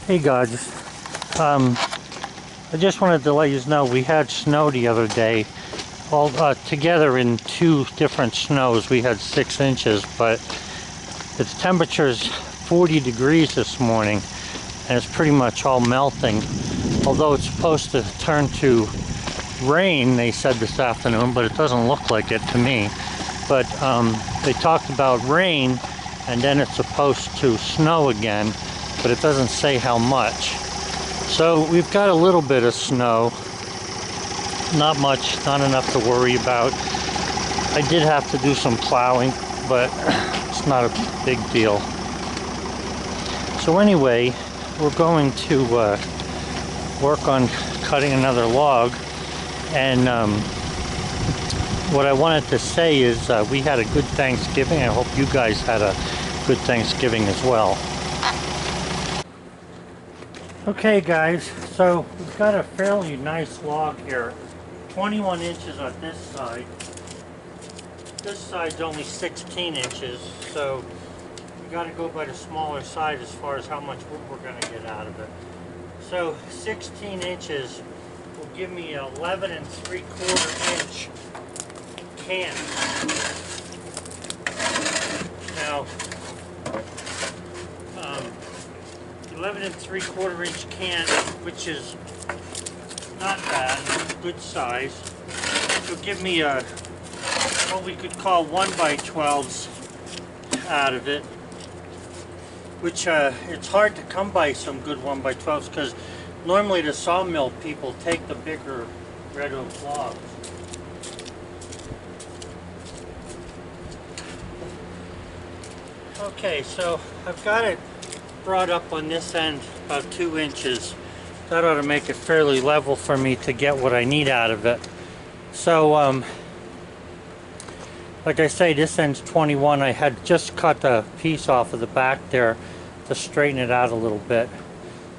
Hey guys, I just wanted to let you know we had snow the other day, all together in two different snows. We had 6 inches, but the temperature's 40 degrees this morning, and it's pretty much all melting. Although it's supposed to turn to rain, they said this afternoon, but it doesn't look like it to me. But they talked about rain, and then it's supposed to snow again, but it doesn't say how much. So we've got a little bit of snow, not much, not enough to worry about. I did have to do some plowing, but it's not a big deal. So anyway, we're going to work on cutting another log, and what I wanted to say is we had a good Thanksgiving. I hope you guys had a good Thanksgiving as well. Okay guys, so we've got a fairly nice log here, 21 inches on this side. This side's only 16 inches, so we got to go by the smaller side as far as how much wood we're going to get out of it. So 16 inches will give me 11 3/4 inch cant. Now, 11 3/4 inch cant, which is not bad, it's good size. It'll give me a what we could call 1x12s out of it, which it's hard to come by some good 1x12s because normally the sawmill people take the bigger red oak logs. Okay, so I've got it brought up on this end about 2 inches. That ought to make it fairly level for me to get what I need out of it. So like I say, this end's 21. I had just cut a piece off of the back there to straighten it out a little bit.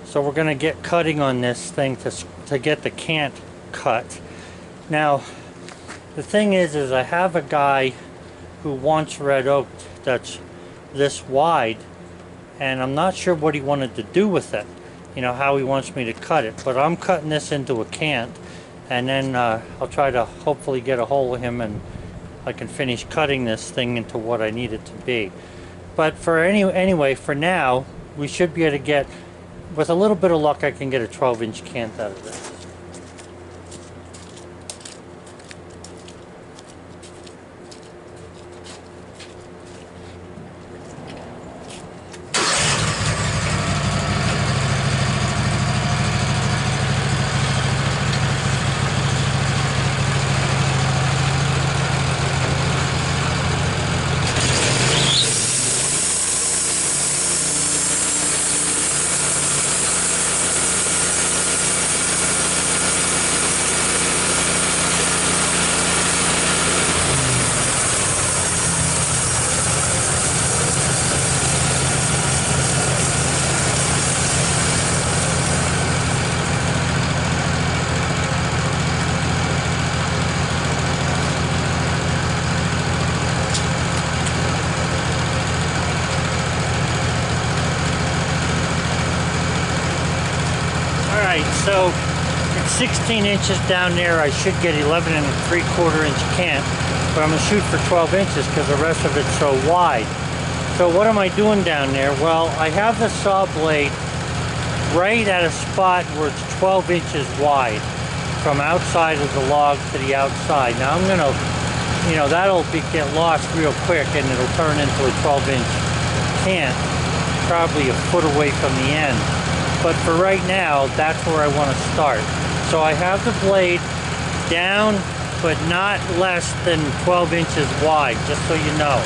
So we're going to get cutting on this thing to get the cant cut. Now the thing is I have a guy who wants red oak that's this wide, and I'm not sure what he wanted to do with it, you know, how he wants me to cut it, but I'm cutting this into a cant, and then I'll try to hopefully get a hold of him and I can finish cutting this thing into what I need it to be. But for anyway, for now, we should be able to get, with a little bit of luck, I can get a 12-inch cant out of this. So it's 16 inches down there. I should get 11 3/4 inch cant, but I'm going to shoot for 12 inches because the rest of it's so wide. So what am I doing down there? Well, I have the saw blade right at a spot where it's 12 inches wide from outside of the log to the outside. Now I'm going to, you know, that'll get lost real quick and it'll turn into a 12-inch cant, probably a foot away from the end. But for right now, that's where I want to start. So I have the blade down, but not less than 12 inches wide, just so you know.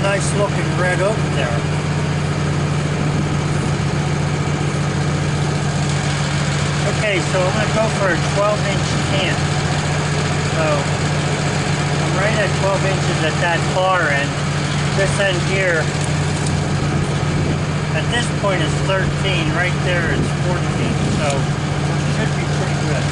nice looking red oak there. Okay, so I'm going to go for a 12-inch cant. So I'm right at 12 inches at that far end. This end here, at this point is 13. Right there it's 14. So it should be pretty good.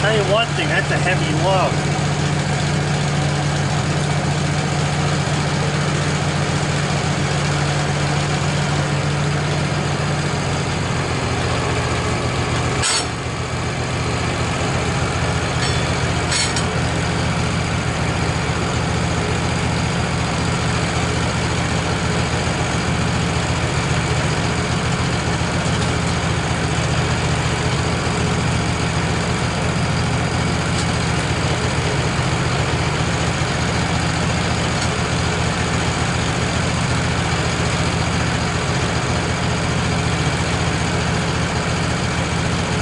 Tell you one thing, that's a heavy log.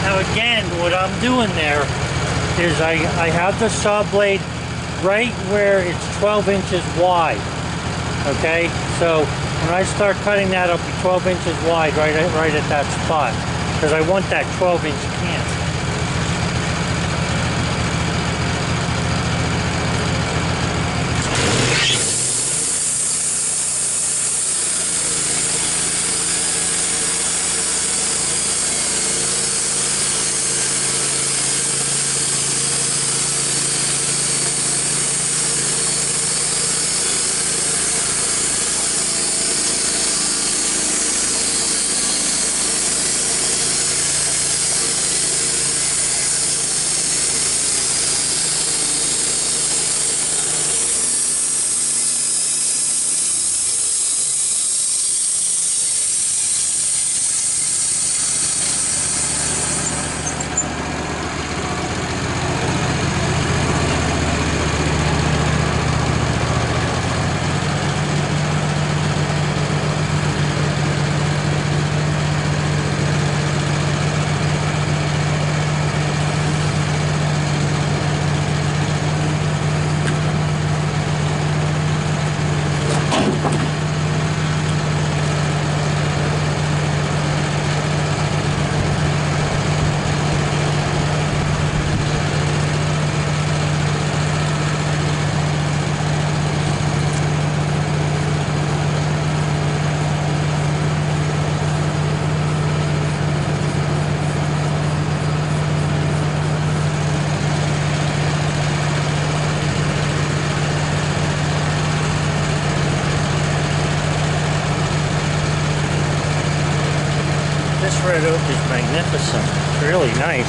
Now again, what I'm doing there is I have the saw blade right where it's 12 inches wide. Okay, so when I start cutting that, it'll be 12 inches wide right at that spot, because I want that 12-inch cant. red oak is magnificent. It's really nice.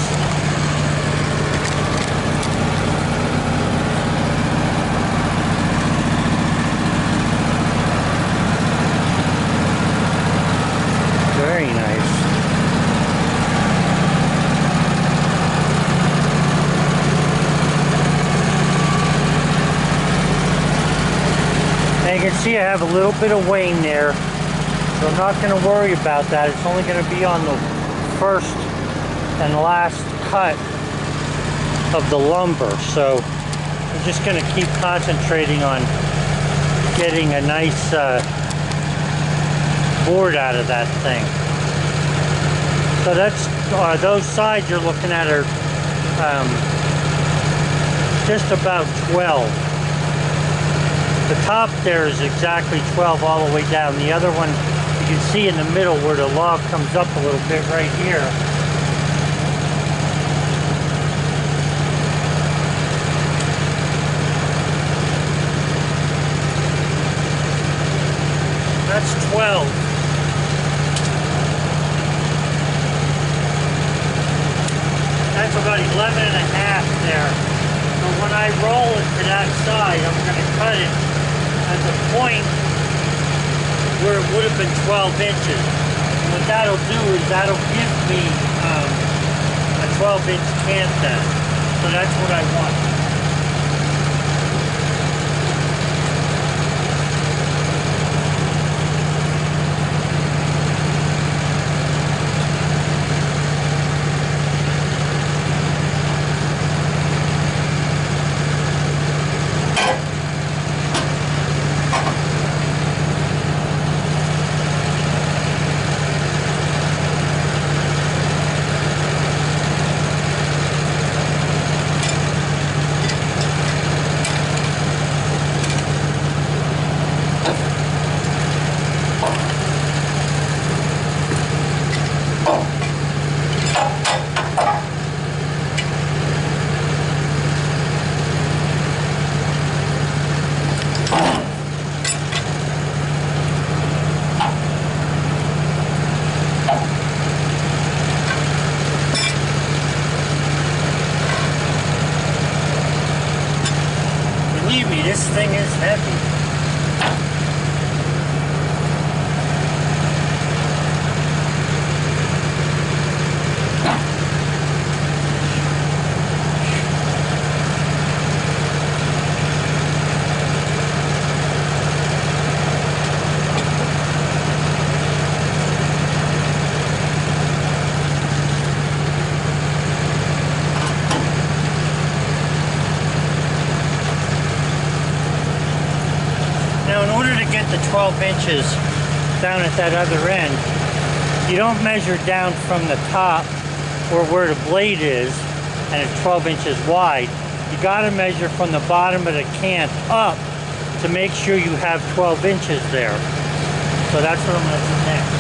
Very nice. And you can see I have a little bit of wane there, so I'm not going to worry about that. It's only going to be on the first and last cut of the lumber. So I'm just going to keep concentrating on getting a nice board out of that thing. So that's those sides you're looking at are just about 12. The top there is exactly 12 all the way down. The other one you can see in the middle where the log comes up a little bit right here. That's 12. That's about 11 and a half there. So when I roll it to that side, I'm going to cut it at the point where it would have been 12 inches. And what that'll do is that'll give me a 12-inch cant then. So that's what I want. Believe me, this thing is heavy. Now, in order to get the 12 inches down at that other end, you don't measure down from the top or where the blade is and it's 12 inches wide. You got to measure from the bottom of the cant up to make sure you have 12 inches there. So that's what I'm going to do next.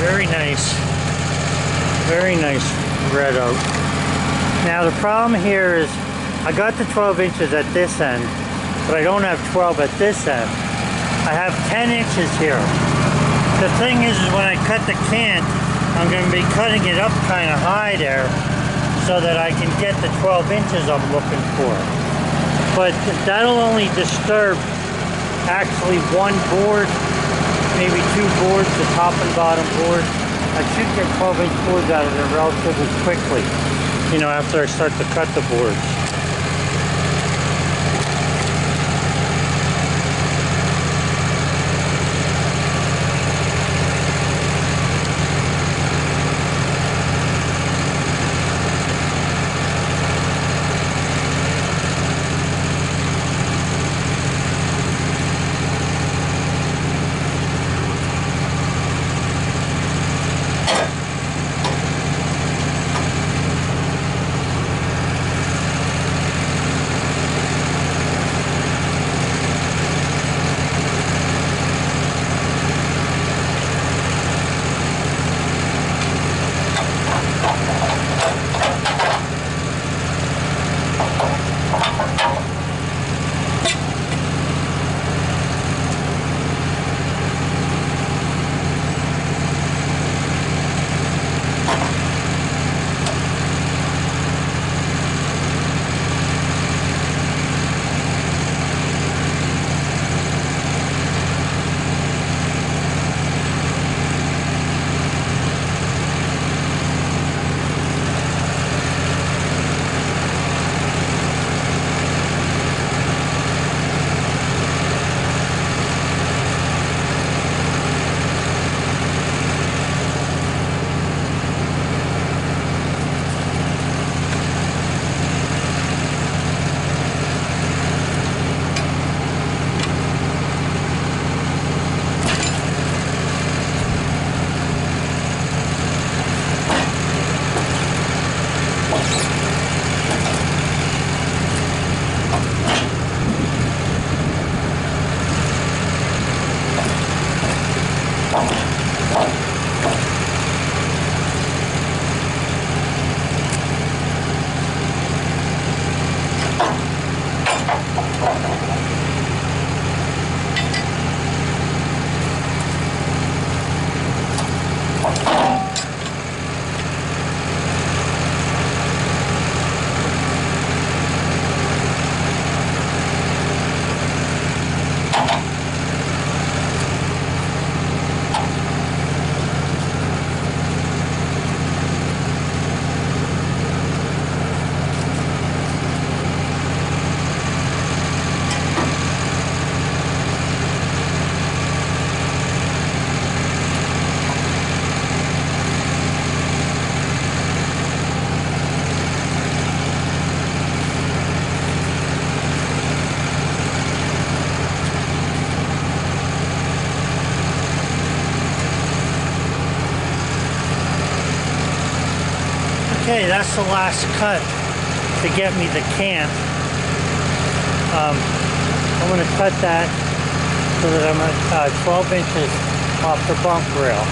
Very nice. Very nice red oak. Now the problem here is I got the 12 inches at this end, but I don't have 12 at this end. I have 10 inches here. The thing is when I cut the cant, I'm going to be cutting it up kind of high there so that I can get the 12 inches I'm looking for. But that'll only disturb actually one board, maybe two boards, the top and bottom board. I should get 12-inch boards out of there relatively quickly, you know, after I start to cut the boards. Okay, that's the last cut to get me the cant. I'm going to cut that so that I'm at 12 inches off the bunk rail.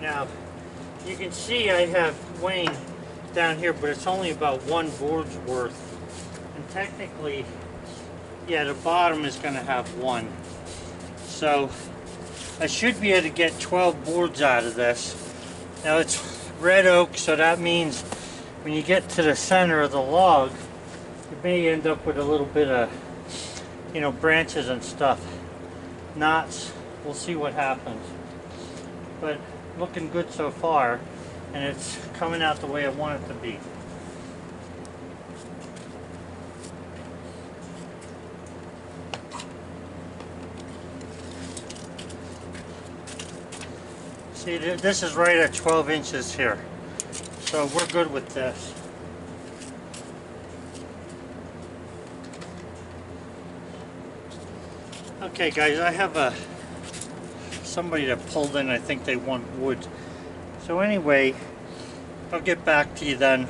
Now, you can see I have weighing down here, but it's only about one board's worth. And technically, yeah, the bottom is going to have one. So, I should be able to get 12 boards out of this. Now, it's red oak, so that means when you get to the center of the log, you may end up with a little bit of, you know, branches and stuff. Knots. We'll see what happens. But looking good so far, and it's coming out the way I want it to be. See, this is right at 12 inches here, so we're good with this. Okay guys, I have somebody that pulled in. I think they want wood. So anyway, I'll get back to you then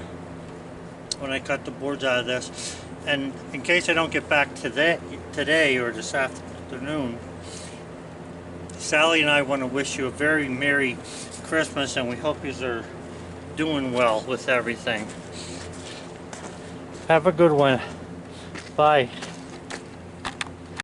when I cut the boards out of this. And in case I don't get back today or this afternoon, Sally and I want to wish you a very Merry Christmas, and we hope you are doing well with everything. Have a good one. Bye.